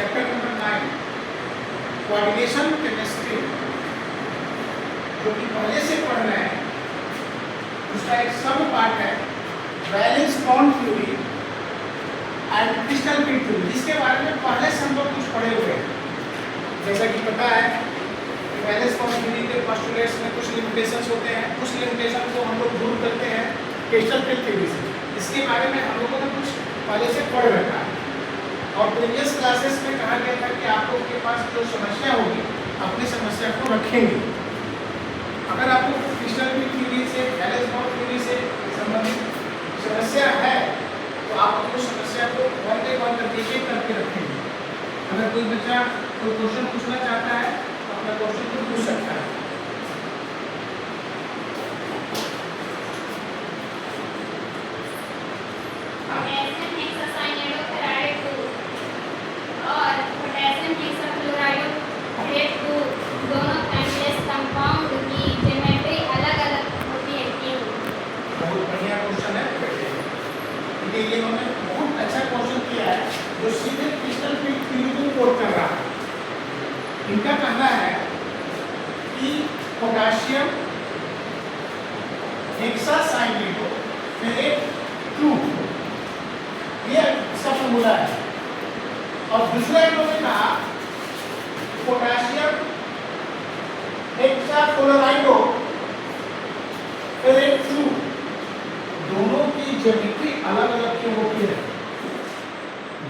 Chapter number 9 coordination chemistry जो कि पहले से पढ़ रहे हैं, उसका एक सब पार्ट है valence bond theory and crystal field theory, जिसके बारे में पहले से हम लोग कुछ पढ़े हुए हैं। जैसा कि पता है वैलेंस बॉन्ड थ्योरी के पोस्टुलेट्स में कुछ लिमिटेशंस होते हैं, उस लिमिटेशन को हम लोग दूर करते हैं क्रिस्टल फिल्ड थ्योरी से। इसके बारे में हम लोगों ने कुछ पहले से पढ़ रखा है और प्रीवियस क्लासेस में कहा गया था कि आप लोग के पास जो समस्या होगी अपनी समस्या को रखेंगे। अगर आपको क्रिस्टल फिल्ड थ्योरी से वैलेंस बॉन्ड थ्योरी से संबंधित समस्या है तो आप अपनी समस्या को वन बाय वन करके करके रखेंगे। अगर कोई बच्चा कोई क्वेश्चन पूछना चाहता है तो अपना क्वेश्चन को पूछ सकता है। ये उन्होंने बहुत अच्छा क्वेश्चन किया है जो सीधे क्रिस्टल फिल्ड थ्योरी को कोट कर रहा है। इनका कहना है कि पोटेशियम हेक्सासाइनेटोफेरेट टू, ये इसका फॉर्मूला है। और दूसरा इन्होंने कहा पोटेशियम हेक्साक्लोराइडोफेरेट टू, दोनों की ज्योमेट्री अलग अलग क्यों होती है,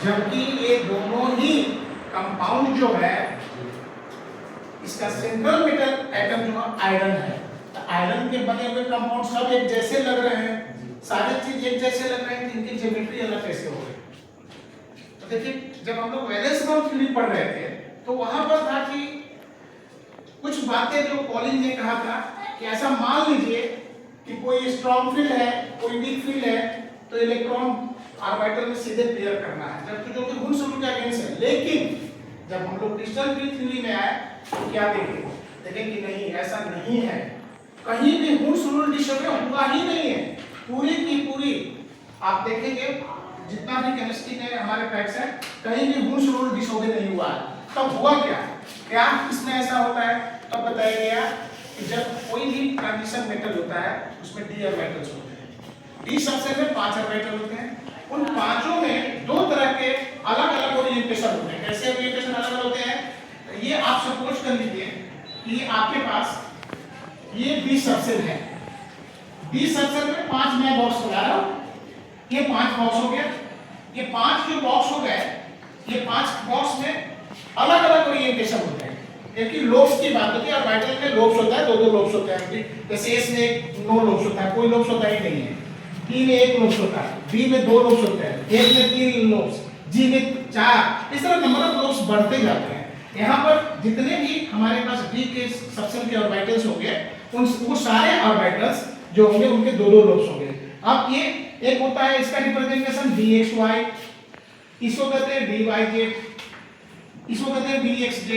जबकि ये दोनों ही कंपाउंड जो है इसका सेंट्रल मेटल एटम जो है आयरन है। तो आयरन के बने हुए कंपाउंड सब एक जैसे लग रहे हैं, सारे चीज एक जैसे लग रहे हैं, इनकी ज्योमेट्री अलग कैसे हो गई। तो देखिए जब हम लोग वैलेंस बॉन्ड थ्योरी पढ़ रहे थे तो वहां पर था कि कुछ बातें जो कॉलिन ने कहा था कि ऐसा मान लीजिए कि कोई स्ट्रॉन्ग फील्ड है, कोई वीक फील्ड है, तो इलेक्ट्रॉन ऑर्बिटल में सीधे पेयर करना है, जबकि जो कि हुन के अगेंस्ट है। लेकिन जब हम लोग क्रिस्टल फिल्ड थ्योरी में आए तो क्या देखें कि नहीं, ऐसा नहीं है, कहीं भी हुन डिसोबे हुआ ही नहीं है। पूरी की पूरी आप देखेंगे जितना भी केमिस्ट्री में हमारे फैक्ट्स हैं, कहीं भी हुन डिसोबे नहीं हुआ है। तब हुआ क्या इसमें ऐसा होता है, तब बताया गया कि जब कोई भी ट्रांजिशन मेटल होता है उसमें डी ऑर्बिटल्स होते हैं। डी सबसेट में 5 ऑर्बिटल होते हैं, उन पांचों में दो तरह के अलग अलग ओरिएंटेशन होते हैं। कैसे ओरिएंटेशन अलग अलग होते हैं, ये आप सपोज कर लीजिए कि आपके पास ये बी सबसेट है, बी सबसेट में 5 मैं बॉक्स बना रहा हूं, ये 5 बॉक्स हो गया। ये 5 जो बॉक्स हो गए, ये 5 बॉक्स में अलग अलग ओरिएंटेशन होते हैं। क्योंकि लोब्स की बात होती है, ऑर्बिटल में लोब्स होता है, 2 लोब्स होते हैं। जैसे एस में 9 लोब्स होता है, कोई लोब्स होता ही नहीं है। टी में 1 लोब्स होता है, बी में 2 लोब्स होते हैं, एफ में 3 लोब्स, जी में 4, इस तरह नंबर ऑफ लोब्स बढ़ते जाते हैं। यहाँ पर जितने भी हमारे पास डी के सबसेट के ऑर्बिटल्स होंगे, वो सारे ऑर्बिटल्स जो होंगे उनके 2 लोब्स होंगे। अब ये एक होता है इसका रिप्रेजेंटेशन dxy, इसको कहते हैं dyz, इसको कहते हैं dxz,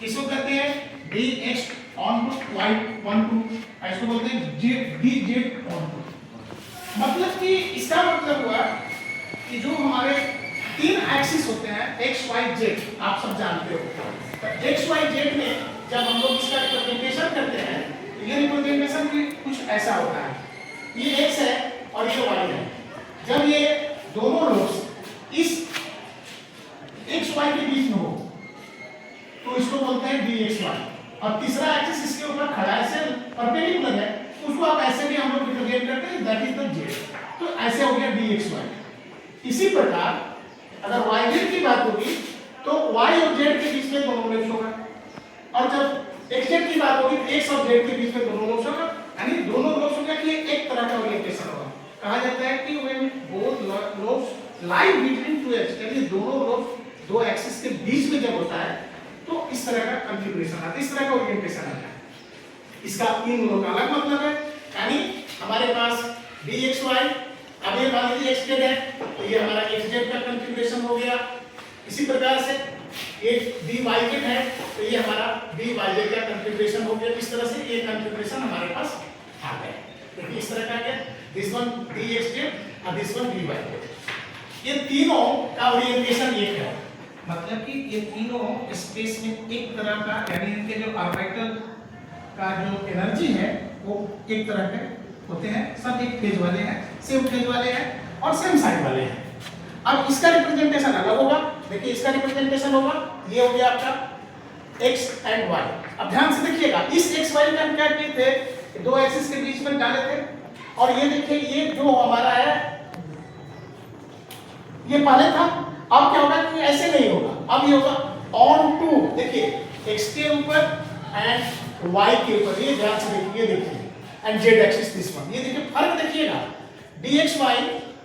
इसको कहते हैं dx onto y onto, इसको बोलते हैं dz onto। मतलब कि इसका मतलब हुआ कि जो हमारे 3 एक्सिस होते हैं x y z, आप सब जानते हो। तो x y z में जब हम लोग इसका रिप्रेजेंटेशन करते हैं तो ये रिप्रेजेंटेशन भी कुछ ऐसा होता है, ये x है और ये y है। जब ये दोनों लोब्स इस x y के बीच में हो तो इसको बोलते हैं dxy, और तीसरा एक्सिस इसके ऊपर खड़ा है, से परपेंडिकुलर है, उसको आप ऐसे भी हम लोग रिप्रेजेंट करते हैं, दैट इज द z। तो ऐसे हो गया dxy। इसी प्रकार अगर yz की बात होगी तो y और z के बीच में दोनों लोब्स होगा, और जब xz की बात होगी तो x और z के बीच में दोनों लोब्स होगा, यानी दोनों लोब्स होगा कि एक तरह का ओरिएंटेशन होगा। कहा जाता है कि when both lobes lie between two axis, यानी दोनों लोब्स 2 एक्सिस के बीच में जब होता है तो इस तरह का कॉन्फ़िगरेशन आता है, इस तरह का ओरिएंटेशन आता है। इसका 3 लोगों का अलग मतलब है, यानी हमारे पास dxy, अब ये मान लीजिए xz है तो ये हमारा xz का कॉन्फ़िगरेशन हो गया। इसी प्रकार से एक dyz है तो ये हमारा dyz का कॉन्फ़िगरेशन हो गया। इस तरह से ये कॉन्फ़िगरेशन हमारे पास आ गया। देखिए इस तरह का है, दिस वन dxz और दिस वन dyz। ये तीनों का ओरिएंटेशन एक है। मतलब कि ये तीनों स्पेस में एक तरह का, यानी इनके जो ऑर्बिटल का जो एनर्जी है वो एक तरह के होते हैं, सब एक फेज वाले हैं, सेम फेज वाले हैं और सेम साइड वाले हैं। अब इसका रिप्रेजेंटेशन अलग होगा। देखिए इसका रिप्रेजेंटेशन होगा, ये हो गया आपका x एंड y। अब ध्यान से देखिएगा, इस x y का हम क्या किए थे, दो एक्सिस के बीच में डाले थे, और ये देखिए ये जो हमारा है ये पहले था। अब क्या होगा कि ऐसे नहीं होगा, अब ये होगा ऑन टू, देखिए x के ऊपर एंड y के ऊपर, ये ध्यान से देखिए, ये देखिए and z axis this one, ये देखिए फर्क देखिएगा, dxy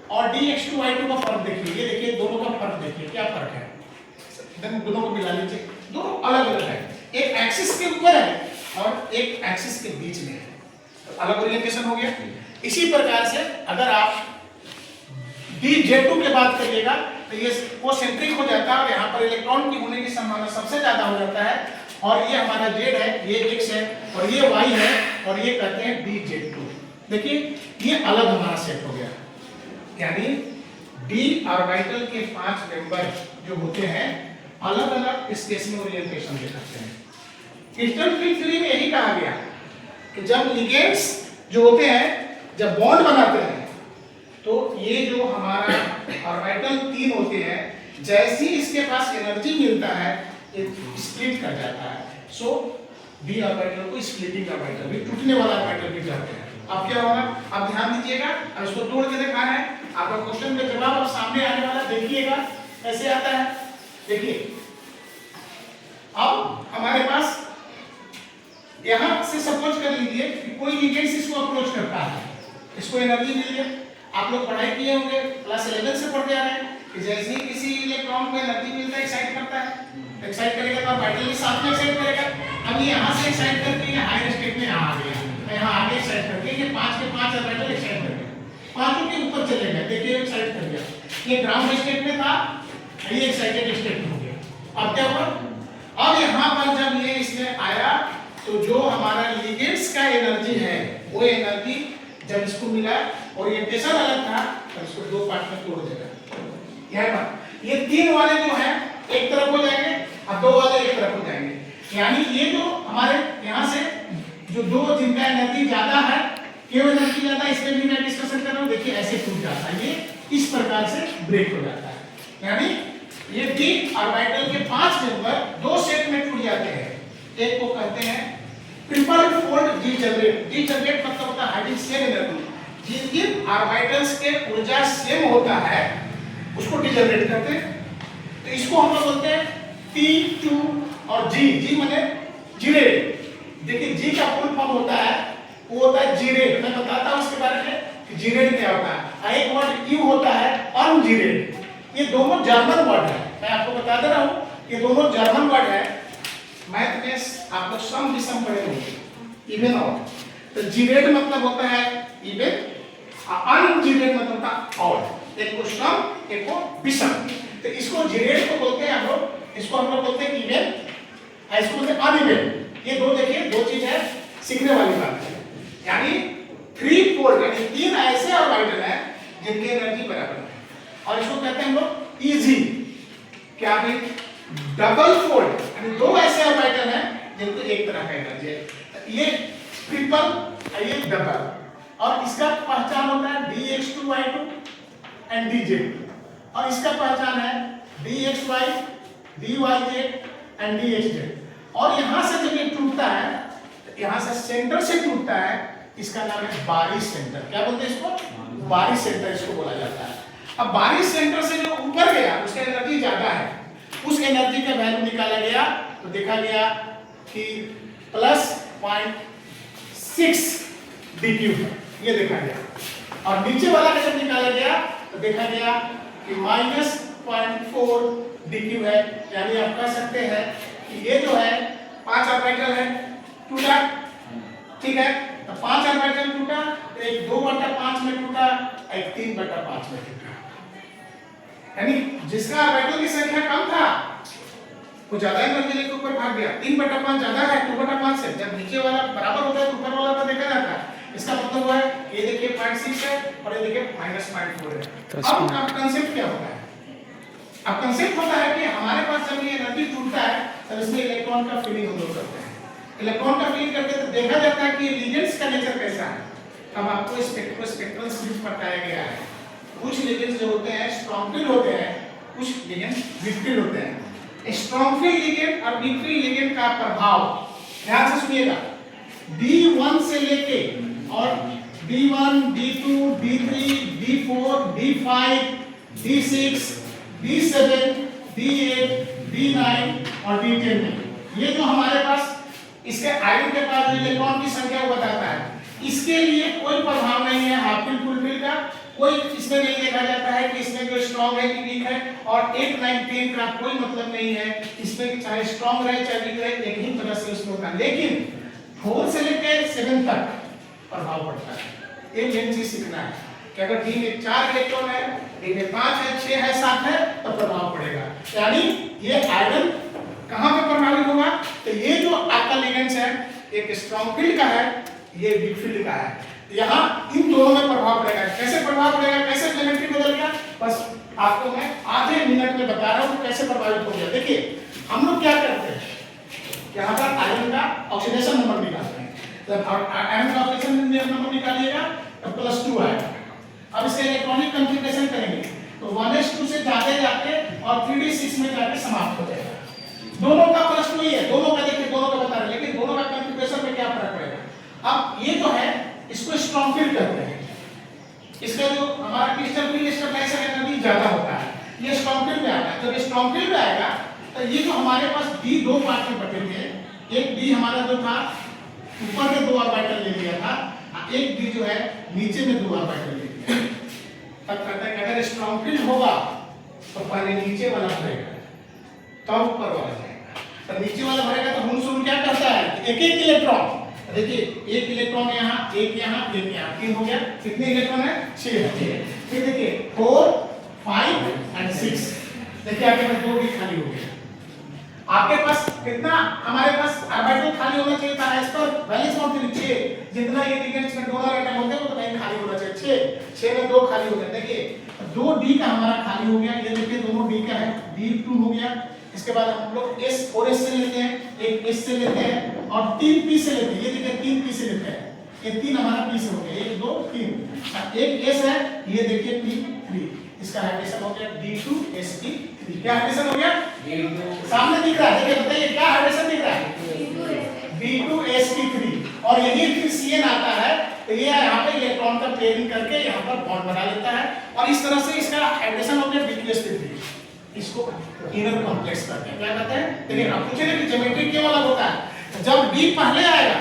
और dx2y2 का फर्क देखिए, ये देखिए दोनों का फर्क देखिए क्या फर्क है, दोनों को मिला लीजिए, दोनों अलग अलग है, एक एक्सिस के ऊपर है और एक एक्सिस के बीच में है, तो अलग ओरिएंटेशन हो गया। इसी प्रकार से अगर आप dz2 की बात करिएगा तो ये वो सेंट्रिक हो जाता है और यहाँ पर इलेक्ट्रॉन की होने की संभावना सबसे ज्यादा हो जाता है, और ये हमारा z है, ये x है और ये y है, और ये कहते हैं dz2। देखिए ये अलग हमारा सेट हो गया, यानी d ऑर्बिटल के 5 मेंबर जो होते हैं अलग अलग स्पेस में ओरिएंटेशन दिखाते हैं। क्रिस्टल फील्ड थ्योरी में यही कहा गया कि जब लिगेंड्स जो होते हैं जब बॉन्ड बनाते हैं तो ये जो हमारा ऑर्बिटल 3 होते हैं, जैसे ही इसके पास एनर्जी मिलता है ये स्प्लिट कर जाता है, सो d ऑर्बिटल को स्प्लिटिंग ऑर्बिटल भी, टूटने वाला ऑर्बिटल भी कहते हैं। अब क्या होगा, अब ध्यान दीजिएगा, अब इसको तोड़ के दिखाना है, आपका क्वेश्चन का जवाब अब सामने आने वाला, देखिएगा कैसे आता है। देखिए अब हमारे पास यहां से सपोज कर लीजिए कि कोई लिगेंड्स इसको अप्रोच करता है, इसको एनर्जी मिली है, आप लोग पढ़ाई किए होंगे, क्लास 11 से पढ़ते आ रहे हैं कि जैसे ही किसी इलेक्ट्रॉन को एनर्जी मिलता है एक्साइट करता है, एक्साइट करेगा तो ऑर्बिटल के साथ में एक्साइट करेगा। अब ये यहां से एक्साइट करके ये हायर स्टेट में यहां आ गया, यहां आगे एक्साइट करके ये 5 के 5 ऑर्बिटल एक्साइट कर गए, पांचों के ऊपर चले गए, देखिए एक्साइट कर गया, ये ग्राउंड स्टेट में था, ये एक्साइटेड स्टेट में हो गया। अब क्या हुआ, अब यहां पर जब ये इसमें आया तो जो हमारा लिगेंड्स का एनर्जी है वो एनर्जी जब इसको मिला, ओरिएंटेशन अलग था तो इसको दो पार्ट में तोड़ देगा। यह बात, ये 3 वाले जो हैं एक तरफ हो जाएंगे और 2 वाले एक तरफ हो जाएंगे, यानी ये जो हमारे यहाँ से जो दो जिनका एनर्जी ज्यादा है, क्यों एनर्जी ज्यादा है इसमें भी मैं डिस्कशन कर रहा हूँ, देखिए ऐसे टूट जाता है, ये इस प्रकार से ब्रेक हो जाता है, यानी ये d ऑर्बिटल के 5 मेंबर 2 सेट में टूट जाते हैं। एक को कहते हैं ट्रिपल फोल्ड डीजनरेट, डीजनरेट मतलब होता है हाइडिंग सेम एनर्जी, जिन ऑर्बिटल्स के ऊर्जा सेम होता है उसको डीजनरेट करते हैं, तो इसको हम लोग बोलते हैं T2 और G, G माने जीरेट। देखिए G का फुल फॉर्म होता है, वो होता है जीरेट, मैं बताता हूं उसके बारे में कि जीरेट क्या होता है। एक वर्ड U होता है अनजीरेट, ये दोनों जर्मन वर्ड है, मैं आपको बता दे रहा हूं ये दोनों जर्मन वर्ड है। मैथ में आप लोग सम विषम पढ़े होंगे, इवन ऑड, तो जीरेट मतलब होता है इवन, अनजीरेट मतलब होता है ऑड, एक को सम एक को विषम, तो इसको जीरेट को बोलते हैं हम लोग, इसको हम लोग बोलते हैं इवन, इसको बोलते हैं अनइवन। ये दो देखिए दो चीज है सीखने वाली बात है, यानी 3 फोल्ड यानी 3 ऐसे ऑर्बिटल है जिनकी एनर्जी बराबर है, और इसको कहते हैं हम लोग इजी, क्या भाई डबल फोल्ड यानी 2 ऐसे ऑर्बिटल हैं जिनको एक तरह का एनर्जी है, ये ट्रिपल ये डबल, और इसका पहचान होता है dx2y2 एंड dz, और इसका पहचान है dxy dyz एंड dxz, और यहां से जब ये टूटता है तो यहां से सेंटर से टूटता है, इसका नाम है बारिश सेंटर, क्या बोलते हैं इसको, बारिश सेंटर इसको बोला जाता है। अब बारिश सेंटर से जो ऊपर गया उसका एनर्जी ज्यादा है, उस एनर्जी का वैल्यू निकाला गया तो देखा गया कि +0.6 dQ है, ये देखा गया, और नीचे वाला का जब निकाला गया तो देखा गया कि -0.4 dQ है, यानी आप कह सकते हैं कि ये जो है 5 ऑर्बिटल है टूटा, ठीक है, तो 5 ऑर्बिटल टूटा, एक 2/5 में टूटा, एक 3/5 में टूटा, यानी जिसका ऑर्बिटल की संख्या कम था वो ज्यादा एनर्जी लेकर ऊपर भाग गया, 3/5 ज्यादा है 2/5 से, जब नीचे वाला बराबर होता है तो ऊपर वाला का देखा जाता है, इसका मतलब हुआ है ये देखिए 0.6 है और ये देखिए -0.4 है। अब कंसेप्ट क्या होता है, अब कंसेप्ट होता है कि हमारे पास जब ये एनर्जी टूटता है तब इसमें इलेक्ट्रॉन का फीलिंग हम लोग करते हैं। इलेक्ट्रॉन का फीलिंग करते हैं तो देखा जाता है कि लिगेंड्स का नेचर कैसा है। अब आपको स्पेक्ट्रल स्प्लिट बताया गया है। कुछ लिगेंड्स जो होते हैं स्ट्रॉन्ग फील्ड होते हैं, कुछ लिगेंड्स वीक फील्ड होते हैं। स्ट्रॉन्ग फील्ड लिगेंड और वीक फील्ड लिगेंड का प्रभाव ध्यान से सुनिएगा। D1 से लेके और D1, D2, D3, D4, D5, D6, D7, D8, D9 और D10 में ये जो हमारे पास इसके आयन के पास जो इलेक्ट्रॉन की संख्या वो बताता है। इसके लिए कोई प्रभाव नहीं है हाफ फील्ड फुल फील्ड का, कोई इसमें नहीं देखा जाता है कि इसमें जो स्ट्रॉन्ग है कि वीक है, और 8, 9, 10 का कोई मतलब नहीं है इसमें चाहे स्ट्रॉन्ग रहे चाहे वीक रहे, एक ही तरह से उसमें होता है। लेकिन 4 से लेकर 7 तक प्रभाव पड़ता है। ये मेन चीज सीखना है कि अगर डी में 4 इलेक्ट्रॉन है, डी में 5 है, 6 है, 7 है तो प्रभाव पड़ेगा। यानी ये आयरन कहां पे प्रभावित होगा? तो ये जो आपका लिगेंड्स है एक स्ट्रॉन्ग फील्ड का है, ये वीक फील्ड का है। यहाँ इन दोनों में प्रभाव पड़ेगा। कैसे प्रभाव पड़ेगा, कैसे ज्योमेट्री बदल गया, बस आपको मैं आधे मिनट में बता रहा हूँ कैसे प्रभावित हो गया। देखिए हम लोग क्या करते हैं, यहाँ पर आयरन का ऑक्सीडेशन नंबर निकालते हैं। जब आयरन का ऑक्सीडेशन नंबर निकालिएगा तो +2 आएगा। अब इसका इलेक्ट्रॉनिक कॉन्फ़िगरेशन करेंगे तो 1s2 से जाते जाते और 3d6 में जाके समाप्त हो जाएगा। दोनों का +2 ही है, दोनों का देखिए दोनों का बता रहे हैं, लेकिन दोनों का कॉन्फ़िगरेशन में क्या फर्क पड़ेगा। अब ये जो है इसको स्ट्रॉन्ग फील्ड कहते हैं। इसका जो हमारा क्रिस्टल फील्ड स्टेबलाइजर एनर्जी ज्यादा होता है, ये स्ट्रॉन्ग फील्ड में आता है। जब स्ट्रॉन्ग फील्ड में आएगा तो ये जो हमारे पास डी 2 पार्ट में बटे थे, एक डी हमारा जो था ऊपर के 2 ऑर्बिटल ले लिया था, एक डी जो है नीचे में 2 ऑर्बिटल ले लिया। तब कहता है कि अगर स्ट्रॉन्ग फील्ड होगा तो पहले नीचे वाला भरेगा तब ऊपर वाला जाएगा। तो नीचे वाला भरेगा तो हुन क्या करता है, एक एक इलेक्ट्रॉन, देखिए एक इलेक्ट्रॉन यहाँ, एक यहाँ, एक यहाँ, 3 हो गया। कितने इलेक्ट्रॉन है? 6 है। फिर देखिए 4, 5 और 6, देखिए आपके पास 2 भी खाली हो गया। आपके पास कितना, हमारे पास ऑर्बिटल खाली होना चाहिए था एज पर वैलेंस बॉन्ड 6, जितना ये लिगेंड्स में डोनर एटम होते हैं वो तो नहीं खाली होना चाहिए। 6 में 2 खाली हो गए। देखिए 2 डी का हमारा खाली हो गया, ये देखिए दोनों डी का है, D2 हो गया। इसके बाद हम लोग S और S से लेते हैं, एक S से लेते हैं और 3 P से लेते हैं। ये देखिए 3 P से लेते हैं, ये 3 हमारा P से हो गया, 1 2 3। एक S है, ये देखिए P3, इसका हाइड्रेशन हो गया D2sp3। क्या हाइड्रेशन हो गया? सामने दिख रहा है, देखिए बताइए क्या हाइड्रेशन दिख रहा है? D2sp3। और यही फिर Cn आता है तो ये यहाँ पे इलेक्ट्रॉन का पेयरिंग करके यहाँ पर बॉन्ड बना लेता है और इस तरह से इसका हाइड्रेशन हो गया D2sp3। इसको इनर कॉम्प्लेक्स कहते हैं। क्या कहते हैं? देखिए आप पूछे ना कि ज्योमेट्री क्यों अलग होता है, जब D पहले आएगा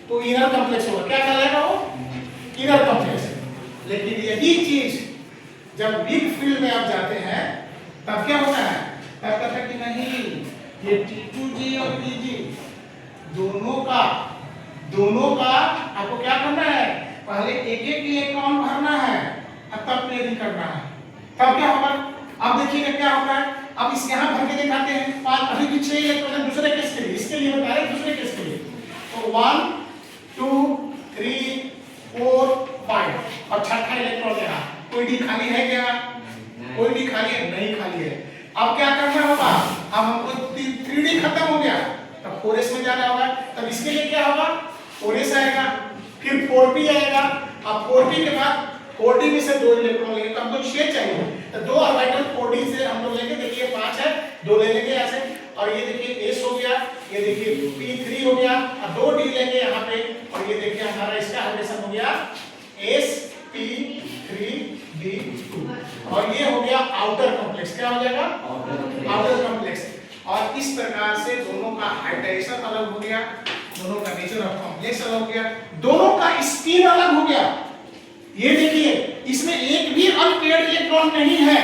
तो इनर कॉम्प्लेक्स होगा। क्या कहलाएगा वो? Inner complex. लेकिन यही चीज जब वीक फील्ड में आप जाते हैं तब क्या होता है, तब कहता है कि नहीं ये T2G और Tg दोनों का आपको क्या करना है, पहले एक एक इलेक्ट्रॉन भरना है और तब पेयरिंग करना है। तब क्या होगा, अब देखिएगा क्या होता है। अब इस यहाँ भर के दिखाते हैं 5, अभी भी 6 इलेक्ट्रॉन दूसरे केस के लिए, इसके लिए बता रहे हैं दूसरे केस के लिए। तो 1 2 3 4 5 और छठा इलेक्ट्रॉन यहाँ, कोई डी खाली है क्या? कोई डी खाली है? नहीं खाली है। अब क्या करना होगा, अब हमको 3D खत्म हो गया तब 4s में जाना होगा। तब इसके लिए क्या होगा, 4s आएगा, फिर 4p आएगा। अब 4p के बाद 4d में से 2 इलेक्ट्रॉन लेंगे तो हमको 6 चाहिए, तो 2 ऑर्बिटल 4d से हम लोग लेंगे। देखिए 5 है, 2 ले लेंगे ऐसे, और ये देखिए s हो गया, ये देखिए p3 हो गया, और 2 d लेंगे यहाँ पे, और ये देखिए हमारा इसका हाइड्रेशन हो गया sp3d2, और ये हो गया आउटर कॉम्प्लेक्स। क्या हो जाएगा? Outer complex. और इस प्रकार से दोनों का हाइड्रेशन अलग हो गया, दोनों का नेचर ऑफ कॉम्प्लेक्स अलग हो गया, दोनों का स्पिन अलग हो गया। ये देखिए इसमें एक भी अनपेयर्ड इलेक्ट्रॉन नहीं है,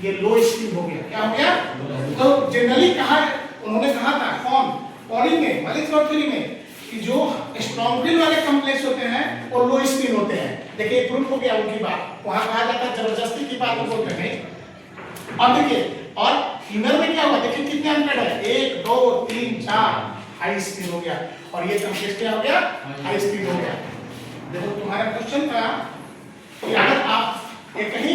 ये लो स्पिन हो गया। क्या हो गया? तो जनरली कहा, उन्होंने कहा था कौन, पॉलिंग में, वैलेंस बॉन्ड थ्योरी में, कि जो स्ट्रॉन्ग फील्ड वाले कॉम्प्लेक्स होते हैं वो लो स्पिन होते हैं। देखिए प्रूफ हो गया उनकी बात, वहां कहा जाता है जबरदस्ती की बात बोलते हैं। अब देखिए और इनर में क्या हुआ, देखिए कितने अनपेयर्ड है, 1 2 3 4, हाई स्पिन हो गया, और ये कॉम्प्लेक्स क्या हो गया? हाई स्पिन हो गया। देखो तुम्हारा क्वेश्चन था कि अगर आप एक ही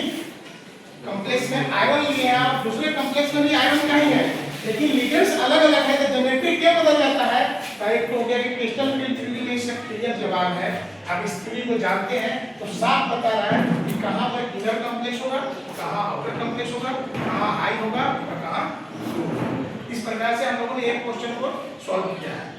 कॉम्प्लेक्स इसमें आयरन लिए हैं आप, दूसरे कॉम्प्लेक्स में भी आयरन का ही है, लेकिन लिगेंड्स अलग अलग है, तो ज्योमेट्री क्या बदल जाता है। एक तो हो गया कि क्रिस्टल फिल्म थ्योरी में इसका क्लियर जवाब है। अब इस थ्योरी को जानते हैं तो साफ बता रहा है कि कहां पर इनर कॉम्प्लेक्स होगा, कहां आउटर कॉम्प्लेक्स होगा, कहां हाई होगा और कहां लो। इस प्रकार से हम लोगों ने एक क्वेश्चन को सॉल्व किया है।